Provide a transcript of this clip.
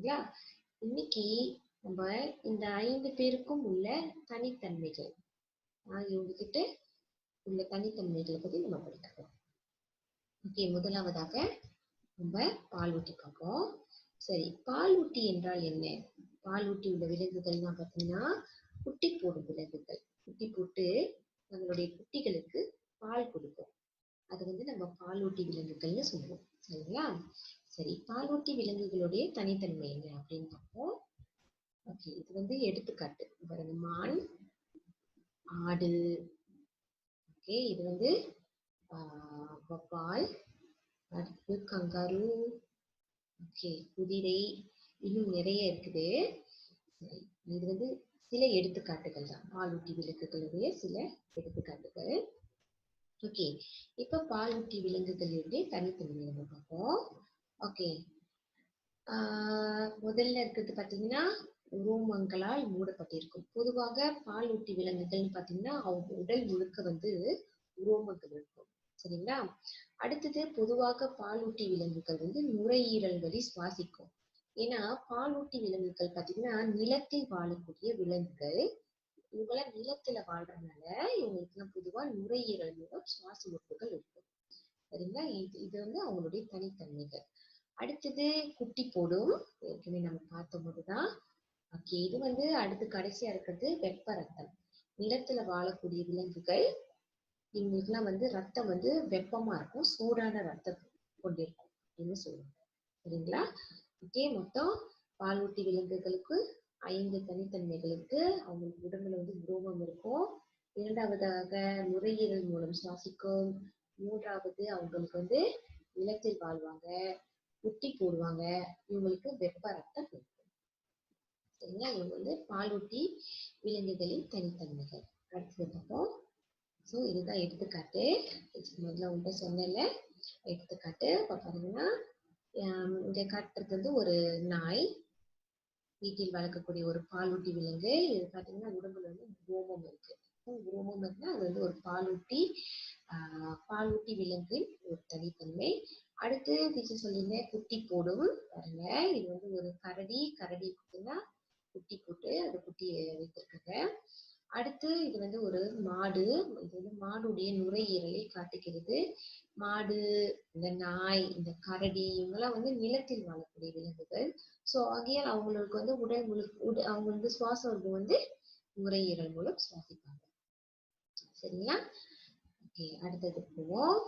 சரிங்களா? இன்னைக்கு நம்ம இந்த 5 பேருக்கும் உள்ள தனித்தன்மைகள், இவங்ககிட்ட உள்ள தனித்தன்மைகளை பத்தி நம்ம படிக்கலாம். ஓகே, முதலாவதாக நம்ம பாலூட்டி பார்ப்போம். சரி, பாலூட்டி என்றால் என்ன? பாலூட்டி உள்ள விலங்குகள்லாம் பார்த்தீங்கன்னா குட்டி போடும் விலங்குகள். குட்டி போட்டு நம்மளுடைய குட்டிகளுக்கு பால் கொடுக்கும். அது நம்ம பாலூட்டி விலங்குகள்னு சொல்லுவோம். சரிங்களா? சரி, பாலூட்டி விலங்குகளுடைய தனித்தன்மை என்ன அப்படின்னு பார்ப்போம். ஓகே, இது எடுத்துக்காட்டு. பாருங்க, மான், ஆடு, ஓகே, இது வவ்வால், அடுத்து கங்காரு, ஓகே, குதிரை, இன்னும் நிறைய இருக்குது. சரி, இது சில எடுத்துக்காட்டுகள் தான், பாலூட்டி விலங்குகளுடைய சில எடுத்துக்காட்டுகள். ஓகே, இப்ப பாலூட்டி விலங்குகளுடைய தனித்தன்மை நம்ம பார்ப்போம். ஓகே, முதல்ல இருக்கிறது பாத்தீங்கன்னா உரோமங்களால் மூடப்பட்டிருக்கும். பொதுவாக பாலூட்டி விலங்குகள் பாத்தீங்கன்னா அவங்க உடல் முழுக்க உரோமங்கள் இருக்கும். சரிங்களா? அடுத்தது, பொதுவாக பாலூட்டி விலங்குகள் நுரையீரல் வழி சுவாசிக்கும். ஏன்னா பாலூட்டி விலங்குகள் பாத்தீங்கன்னா நிலத்தில் வாழக்கூடிய விலங்குகள். இவங்கெல்லாம் நிலத்துல வாழ்றதுனால இவங்களுக்கு பொதுவா நுரையீரல் மூலம் சுவாச உறுப்புகள் இருக்கும். சரிங்களா? இது அவங்களுடைய தனித்தன்மைகள். அடுத்தது, குட்டி போடும். ஏற்கனவே நம்ம பார்த்த போதுதான். ஓகே, இது அடுத்து கடைசியா இருக்கிறது வெப்ப ரத்தம். நிலத்துல வாழக்கூடிய விலங்குகள், இவங்களுக்குலாம் ரத்தம் வெப்பமா இருக்கும், சூடான ரத்தம் கொண்டிருக்கும் அப்படின்னு சொல்லுவாங்க. சரிங்களா? ஓகே, மொத்தம் பாலூட்டி விலங்குகளுக்கு 5 தனித்தன்மைகளுக்கு. அவங்களுக்கு உடம்புல உரோமம் இருக்கும். இரண்டாவதாக, நுரையீரல் மூலம் சுவாசிக்கும். மூன்றாவது, அவங்களுக்கு நிலத்தில் வாழ்வாங்க, குட்டி போடுவாங்க, இவங்களுக்கு வெப்ப ரத்தம் இருக்கும். சரிங்களா? இவங்க பாலூட்டி விலங்குகளின் தனித்தன்மைகள். அடுத்தது பார்ப்போம். ஸோ இதுதான் எடுத்துக்காட்டு. முதல்ல உங்கள்கிட்ட சொன்னேன்ல எடுத்துக்காட்டு. இப்போ பாத்தீங்கன்னா இங்க காட்டுறது ஒரு நாய், வீட்டில் வளர்க்கக்கூடிய ஒரு பாலூட்டி விலங்கு. இது பாத்தீங்கன்னா உடம்புல உரோமம் இருக்கு. உரோமம் இருக்குன்னா அது ஒரு பாலூட்டி விலங்கின் ஒரு தனித்தன்மை. அடுத்து டீச்சர் சொல்லியிருந்தேன், குட்டி போடும். பாருங்க, இது ஒரு கரடி பார்த்தீங்கன்னா குட்டி போட்டு அந்த குட்டியை வைத்திருக்காங்க. அடுத்து இது ஒரு மாடு. இது மாடுடைய நுரையீரலை காட்டுகிறது. மாடு, இந்த நாய், இந்த கரடி, இவங்கெல்லாம் நிலத்தில் வாழக்கூடிய விலங்குகள். சோ ஆகையால் அவங்களுக்கு உடல் அவங்க சுவாச உறுப்பு நுரையீரல் மூலம் சுவாசிப்பாங்க. சரிங்களா? ஓகே, அடுத்தது போவோம்.